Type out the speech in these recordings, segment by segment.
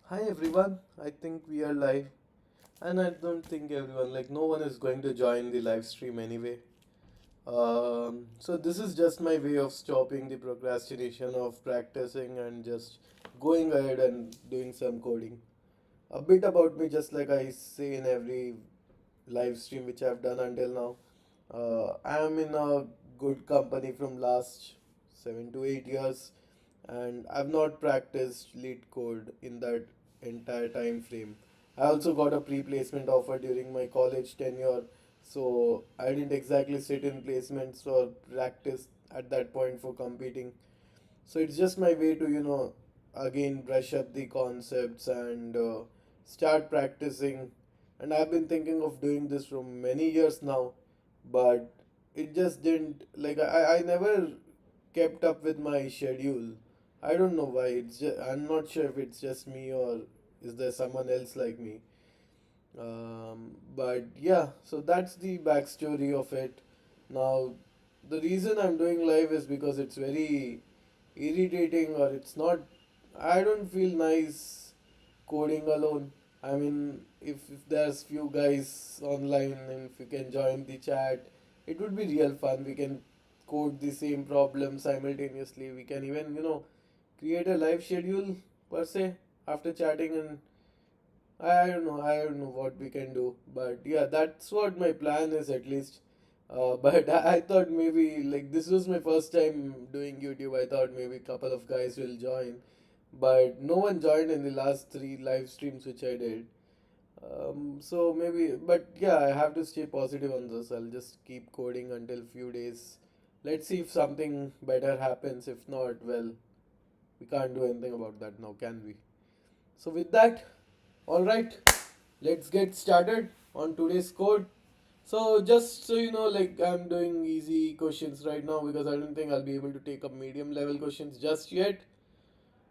Hi everyone, I think we are live, and I don't think everyone, like, no one is going to join the live stream anyway. So, this is just my way of stopping the procrastination of practicing and just going ahead and doing some coding. A bit about me, just like I say in every live stream which I've done until now. I am in a good company from last 7 to 8 years, and I've not practiced Leetcode in that entire time frame. I also got a pre-placement offer during my college tenure, so I didn't exactly sit in placements or practice at that point for competing. So it's just my way to, again brush up the concepts and start practicing. And I've been thinking of doing this for many years now, but it just didn't, like, I never kept up with my schedule. I don't know why. I'm not sure if it's just me or is there someone else like me. But yeah, so that's the backstory of it. Now, the reason I'm doing live is because it's very irritating, or it's not. I don't feel nice coding alone. I mean, if there's few guys online and if you can join the chat, it would be real fun. We can code the same problem simultaneously. We can even, create a live schedule per se after chatting, and I don't know what we can do, but yeah, that's what my plan is at least. But I thought maybe, like, this was my first time doing YouTube. I thought maybe a couple of guys will join, but no one joined in the last three live streams which I did. So maybe, but yeah, I have to stay positive on this. I'll just keep coding until few days. Let's see if something better happens. If not, well, we can't do anything about that now, can we? So with that, all right, let's get started on today's code. So just so you know, like, I'm doing easy questions right now because I don't think I'll be able to take up medium level questions just yet.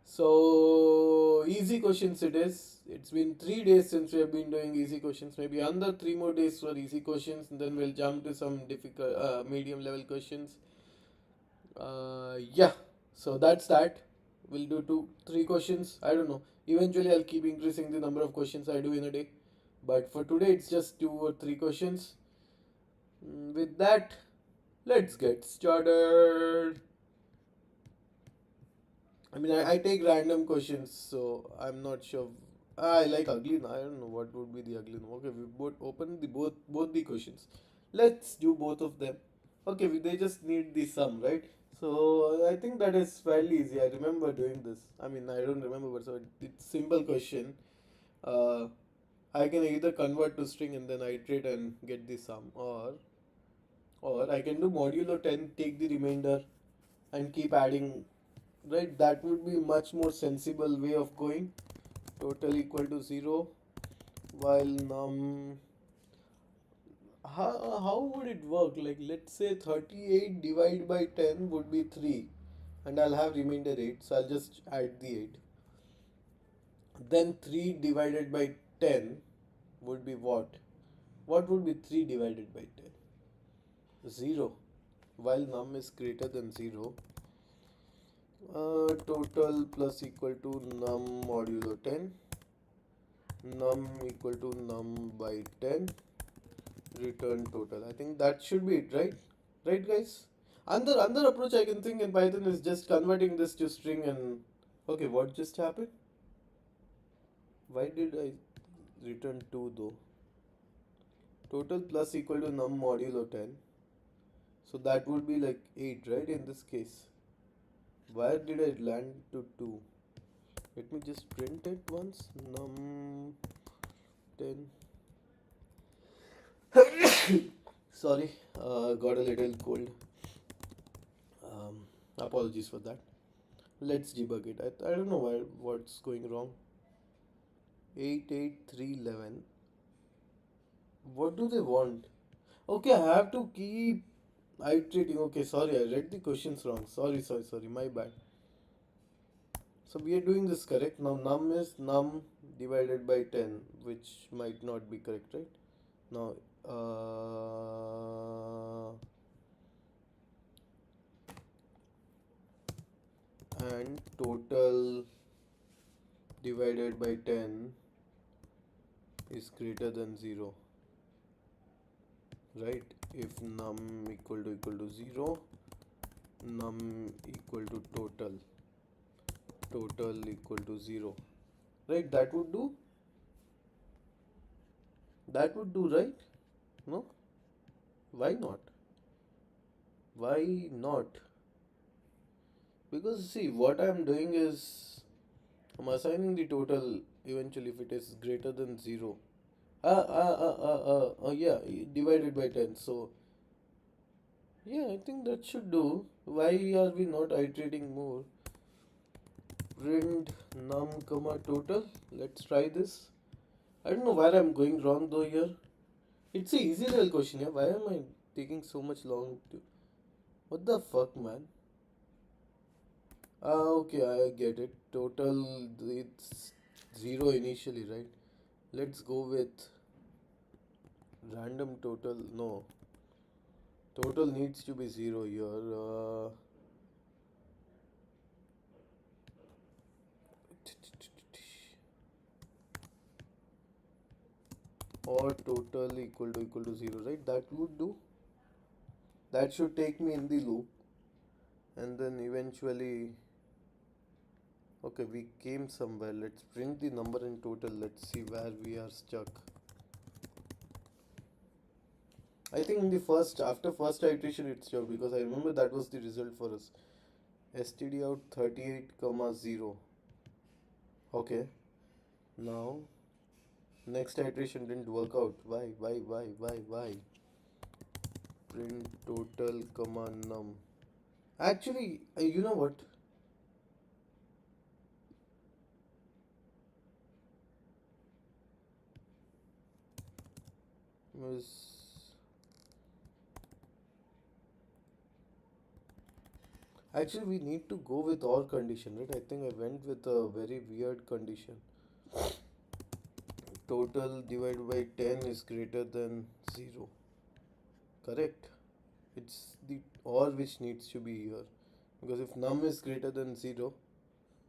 So easy questions it is. It's been 3 days since we have been doing easy questions. Maybe another 3 more days for easy questions, and then we'll jump to some difficult, medium level questions. Yeah. So that's that. We'll do 3 questions. I don't know. Eventually, I'll keep increasing the number of questions I do in a day. But for today, it's just 2 or 3 questions. With that, let's get started. I mean, I take random questions, so I'm not sure. I like ugly. I don't know what would be the ugly one. Okay, we both open the both the questions. Let's do both of them. Okay, they just need the sum, right? So I think that is fairly easy. I remember doing this. I mean, I don't remember, but so it's simple question. Uh, I can either convert to string and then iterate and get the sum, or I can do modulo 10, take the remainder, and keep adding. Right, that would be much more sensible way of going. Total equal to 0, while how would it work? Like, let's say 38 divided by 10 would be 3, and I'll have remainder 8, so I'll just add the 8. Then 3 divided by 10 would be what? What would be 3 divided by 10? 0. While num is greater than 0, total plus equal to num modulo 10, num equal to num by 10, return total. I think that should be it, right? Right, guys? Another approach I can think in Python is just converting this to string. And okay, what just happened? Why did I return 2 though? Total plus equal to num modulo 10. So that would be like 8, right, in this case. Where did I land to 2? Let me just print it once. Num 10. Sorry, got a little cold. Apologies for that. Let's debug it. I don't know what's going wrong. 88311. What do they want? Okay, I have to keep iterating. Okay, sorry, I read the questions wrong. Sorry. My bad. So we are doing this correct. Now num is num divided by 10, which might not be correct, right? Now, and total divided by 10 is greater than 0, right? If num equal to 0, num equal to total equal to 0, right? That would do, right? No, why not? Why not? Because see, what I'm doing is I'm assigning the total eventually if it is greater than 0. Yeah, divided by 10. So yeah, I think that should do. Why are we not iterating more? Print num comma total. Let's try this. I don't know where I'm going wrong though here. It's a easy real question, yeah. Why am I taking so much long to? What the fuck, man? Okay, I get it. Total, it's 0 initially, right? Let's go with random total. No, total needs to be 0 here. Or total equal to 0, right? That would do. That should take me in the loop. And then eventually, okay, we came somewhere. Let's print the number in total. Let's see where we are stuck. I think in the after first iteration it's stuck because I remember that was the result for us. STD out 38 comma 0. Okay, now next iteration didn't work out. Why? Print total comma num. Actually, you know what? Was actually we need to go with or condition, right? I think I went with a very weird condition. Total divided by 10 is greater than 0. Correct? It's the or which needs to be here. Because if num is greater than 0,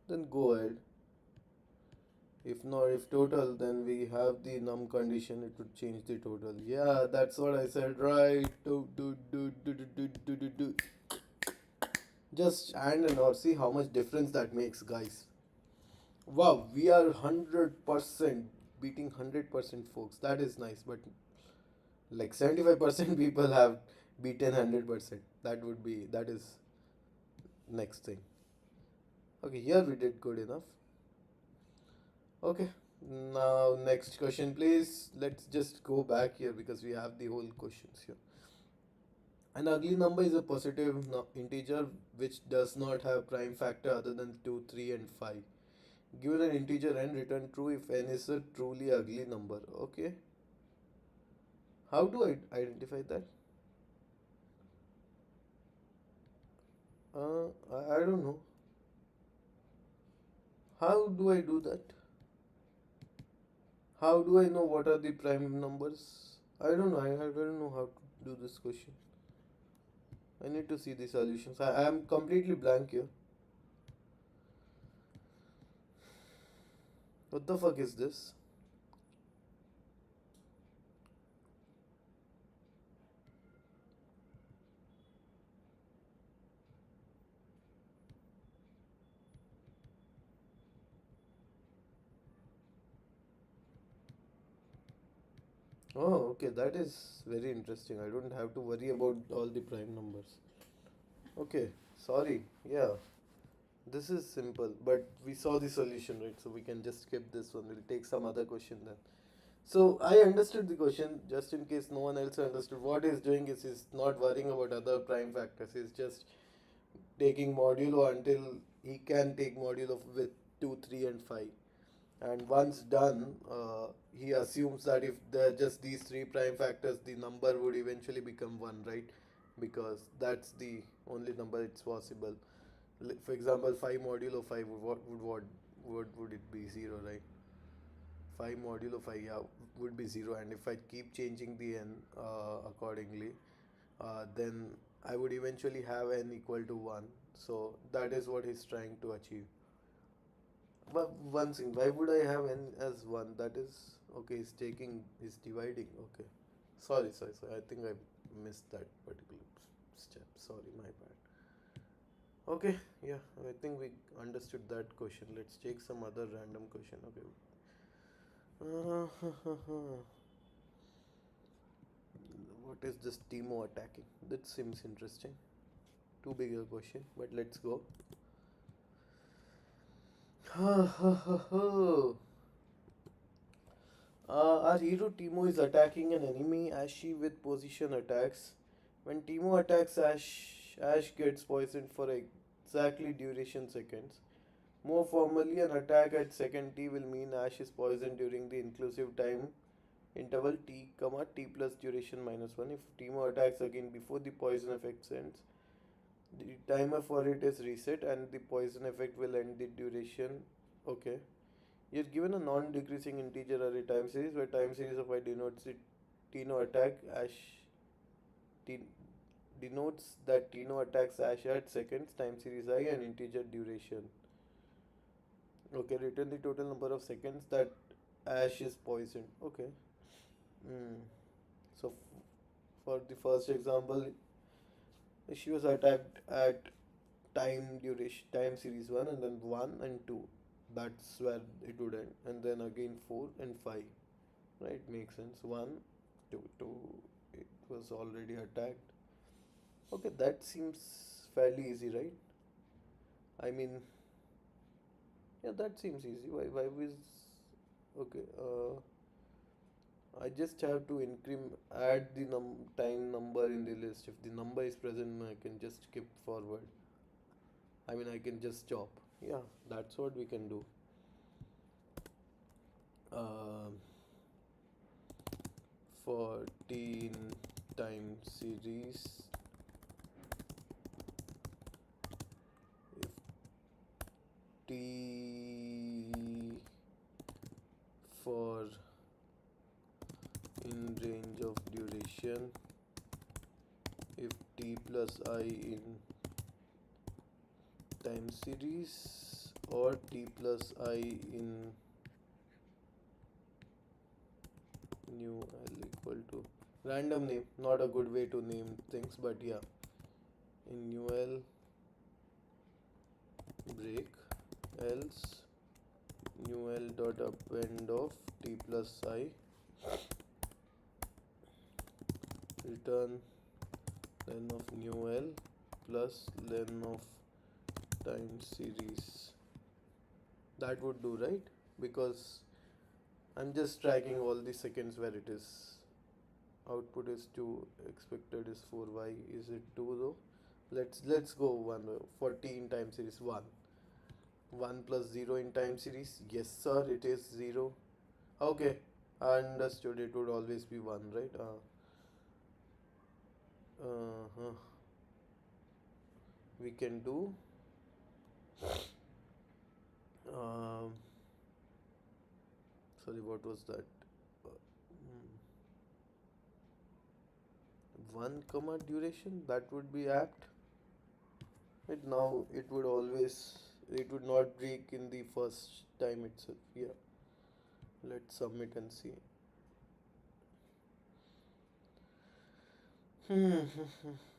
then go ahead. If not, if total, then we have the num condition, it would change the total. Yeah, that's what I said, right? Do. Just and or see how much difference that makes, guys. Wow, we are 100% beating 100% folks. That is nice, but like 75% people have beaten 100%. That is next thing. Okay, here we did good enough. Okay, now next question, please. Let's just go back here because we have the whole questions here. An ugly number is a positive integer which does not have prime factor other than 2, 3, and 5. Given an integer n, return true if n is a truly ugly number. Okay. How do I identify that? I don't know. How do I do that? How do I know what are the prime numbers? I don't know. I don't know how to do this question. I need to see the solutions. I am completely blank here. What the fuck is this? Oh, okay, that is very interesting. I don't have to worry about all the prime numbers. Okay, sorry. Yeah, this is simple, but we saw the solution, right? So we can just skip this one. We'll take some other question then. So I understood the question. Just in case no one else understood, what he's doing is he's not worrying about other prime factors. He's just taking modulo until he can take modulo with 2, 3, and 5. And once done, he assumes that if there are just these three prime factors, the number would eventually become 1, right? Because that's the only number it's possible. For example, 5 modulo 5, what would it be? 0, right? 5 modulo 5, yeah, would be 0. And if I keep changing the n accordingly, then I would eventually have n equal to 1. So that is what he's trying to achieve. One thing, why would I have n as 1? That is, okay, he's taking, he's dividing. Okay. Sorry. I think I missed that particular step. Sorry, my bad. Okay, yeah, I think we understood that question. Let's take some other random question. Okay. What is this Timo attacking? That seems interesting. Too big a question, but let's go. Our hero Timo is attacking an enemy Ashy with position attacks. When Timo attacks Ash gets poisoned for exactly duration seconds. More formally, an attack at second T will mean Ash is poisoned during the inclusive time interval T, T plus duration -1. If Timo attacks again before the poison effect ends, the timer for it is reset and the poison effect will end the duration. Okay. You're given a non-decreasing integer array time series where time series of I denotes the Tino attack Ash T, denotes that Tino attacks Ash at seconds, time series I and integer duration. Okay, return the total number of seconds that Ash is poisoned. Okay. Hmm. So for the first example, she was attacked at time series 1 and then 1 and 2. That's where it would end. And then again 4 and 5. Right? Makes sense. 1, 2, 2. It was already attacked. Okay, that seems fairly easy, right? I mean, yeah, that seems easy. Why was. Okay, I just have to add the time number in the list. If the number is present, I can just skip forward. I mean, I can just stop. Yeah, that's what we can do. Um, 14 time series. If T for in range of duration, if T plus I in time series or T plus I in new L equal to random name, not a good way to name things, but yeah, in new L break else new L dot append of T plus I return len of new L plus len of time series. That would do, right? Because I'm just tracking all the seconds where it is. Output is 2, expected is 4. Why is it 2 though? Let's go 1. 40 in time series 1. 1 plus 0 in time series. Yes sir, it is 0. Okay, I understood, it would always be 1, right? Uh, we can do um, sorry, what was that? 1 comma duration, that would be apt. Right now it would not break in the first time itself. Yeah, let's submit and see.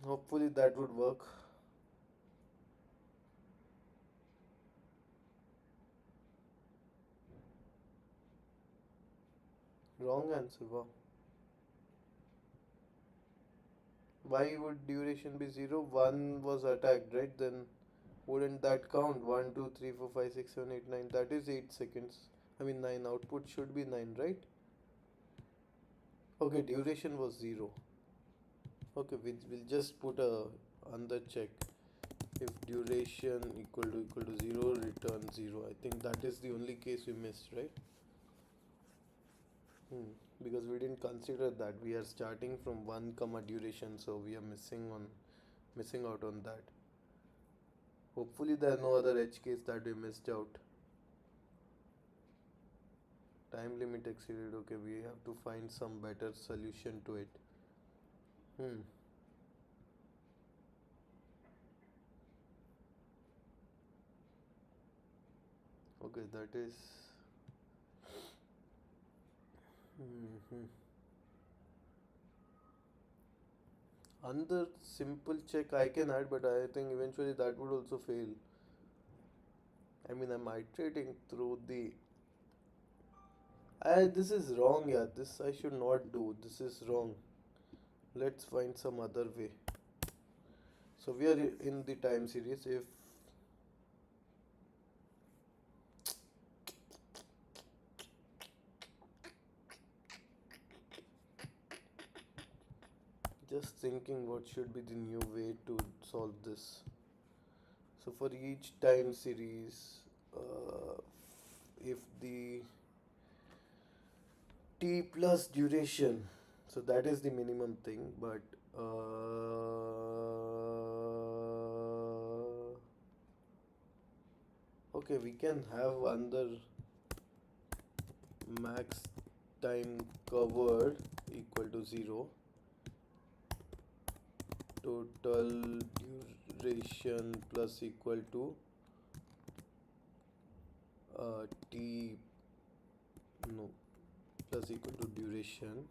Hopefully that would work. Wrong answer. Wow. Why would duration be 0? 1 was attacked, right? Then wouldn't that count? 1, 2, 3, 4, 5, 6, 7, 8, 9. That is 8 seconds. I mean 9. Output should be 9, right? Okay, duration was 0. Okay, we'll just put a under check. If duration equal to 0, return 0. I think that is the only case we missed, right? Because we didn't consider that. We are starting from 1 comma duration, so we are missing out on that. Hopefully there are no other edge case that we missed out. Time limit exceeded. Okay, we have to find some better solution to it. Hmm. Okay, that is. Mhm. Another simple check I can add, but I think eventually that would also fail. I mean, I'm iterating through the. This is wrong, yeah. This I should not do. This is wrong. Let's find some other way. So we are in the time series. If just thinking what should be the new way to solve this. So for each time series, if the t plus duration, so that is the minimum thing, but okay, we can have under max time covered equal to 0, total duration plus equal to t, no, plus equal to duration,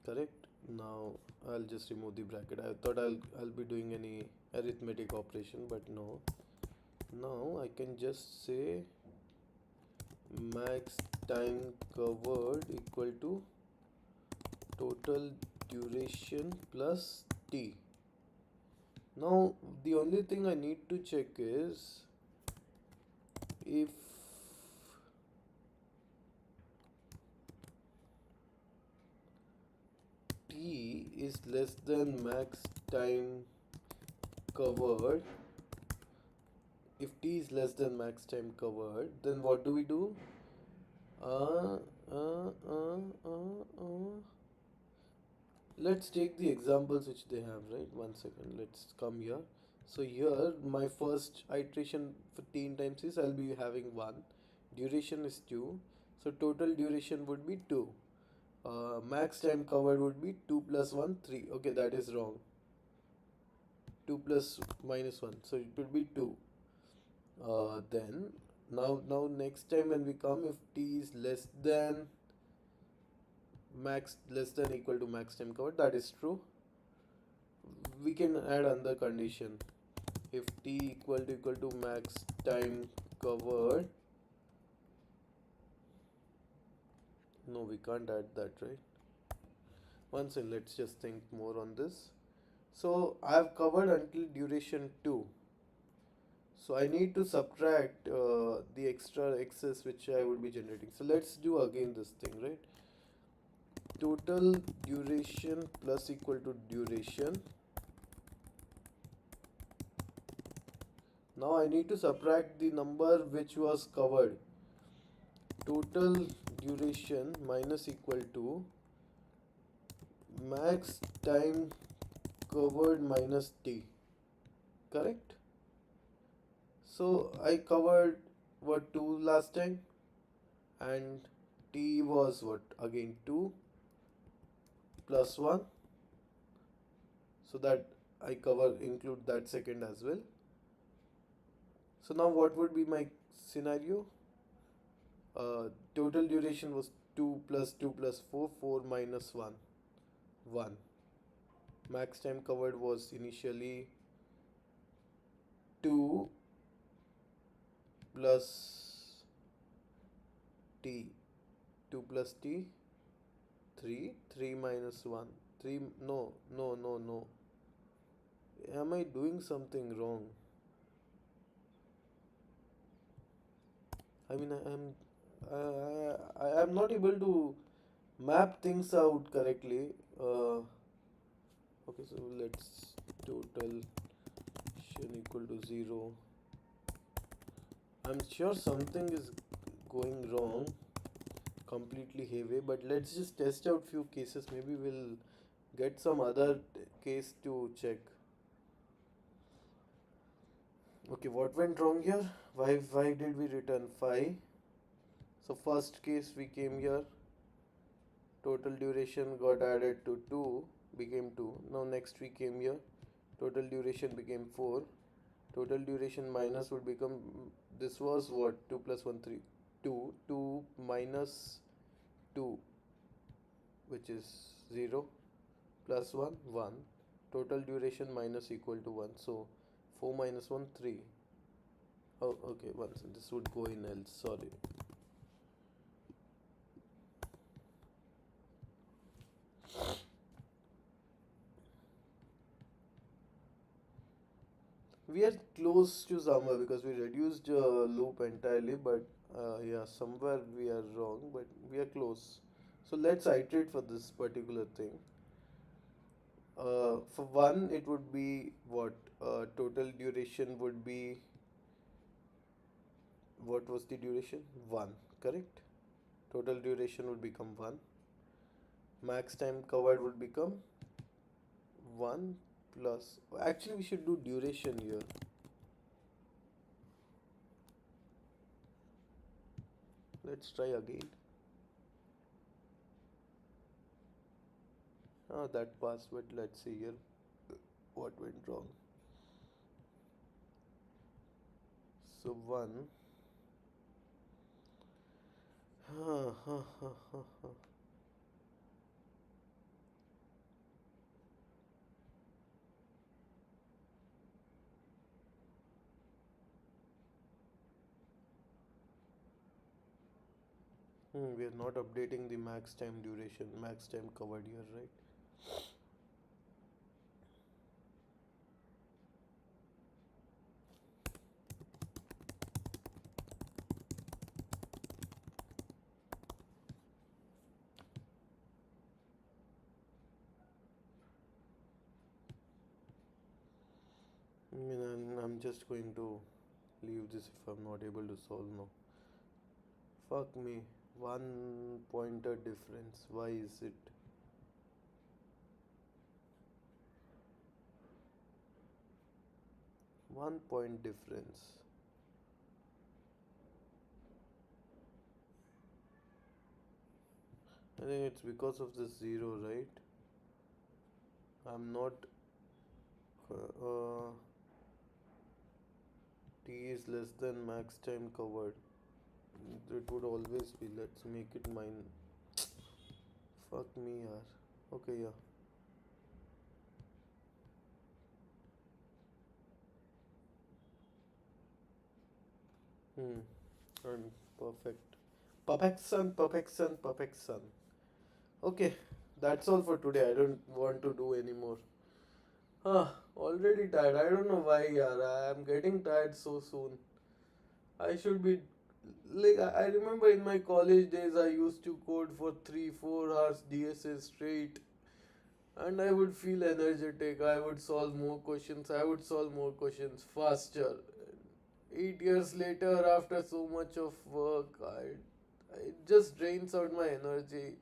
correct. Now I'll just remove the bracket. I thought I'll be doing any arithmetic operation, but no. Now I can just say max time covered equal to total duration plus t. Now the only thing I need to check is if t is less than max time covered, if t is less than max time covered, then what do we do? Uh, uh, uh, uh, uh. Let's take the examples which they have, right? One second, let's come here. So here, my first iteration 15 times is I'll be having 1. Duration is 2. So total duration would be 2. Max time covered would be 2 plus 1, 3. Okay, that is wrong. 2 plus minus 1. So it would be 2. Then, now next time when we come, if t is less than max, less than equal to max time covered, that is true. We can add another condition. If t equal to max time covered, no, we can't add that, right? Once in, let's just think more on this. So I have covered until duration 2. So I need to subtract the extra excess which I would be generating. So let's do again this thing, right? Total duration plus equal to duration. Now I need to subtract the number which was covered. Total duration minus equal to max time covered minus t. Correct? So I covered what 2 last time, and t was what again 2 plus 1, so that I cover include that second as well. So now what would be my scenario? Total duration was 2 plus 2 plus 4, 4 minus 1, 1. Max time covered was initially 2 plus t, 2 plus t, 3, 3 minus 1, 3, no, no, no, no. Am I doing something wrong? I mean, I'm not able to map things out correctly. Okay, so let's total equal to 0. I'm sure something is going wrong completely hayway, but let's just test out few cases. Maybe we'll get some other case to check. Okay, what went wrong here? Why did we return 5? So first case we came here, total duration got added to 2, became 2. Now next we came here, total duration became 4. Total duration minus would become, this was what, 2 plus 1 3, 2, 2 minus 2, which is 0, plus 1 1, total duration minus equal to 1, so 4 minus 1 3. Oh, okay, once this would go in else, sorry. We are close to somewhere because we reduced loop entirely, but yeah, somewhere we are wrong, but we are close. So let's iterate for this particular thing. For one, it would be what? Total duration would be, what was the duration? 1, correct? Total duration would become 1. Max time covered would become 1 plus. Actually, we should do duration here. Let's try again. Ah, that passed, but let's see here what went wrong. So 1. We are not updating the max time duration, max time covered here, right? I mean, I'm just going to leave this if I'm not able to solve now. Fuck me. One pointer difference. Why is it? One point difference. I think it's because of this zero, right? I'm not. Uh, T is less than max time covered. It would always be. Let's make it mine. Fuck me, yaar. Okay, yeah. Hmm. And perfect. Perfection, perfection, perfection. Okay, that's all for today. I don't want to do anymore. Already tired. I don't know why, yaar. I am getting tired so soon. I should be like I remember in my college days I used to code for 3 4 hours DSA straight, and I would feel energetic. I would solve more questions. I would solve more questions faster. 8 years later, after so much of work, it just drains out my energy.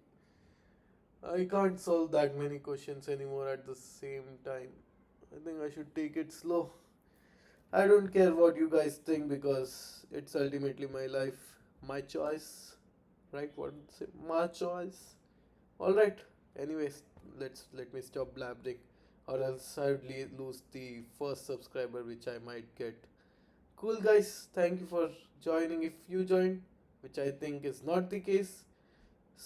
I can't solve that many questions anymore at the same time. I think I should take it slow. I don't care what you guys think because it's ultimately my life, my choice, right? What say? My choice. All right. Anyways, let me stop blabbering, or else I would lose the first subscriber, which I might get. Cool, guys. Thank you for joining. If you joined, which I think is not the case,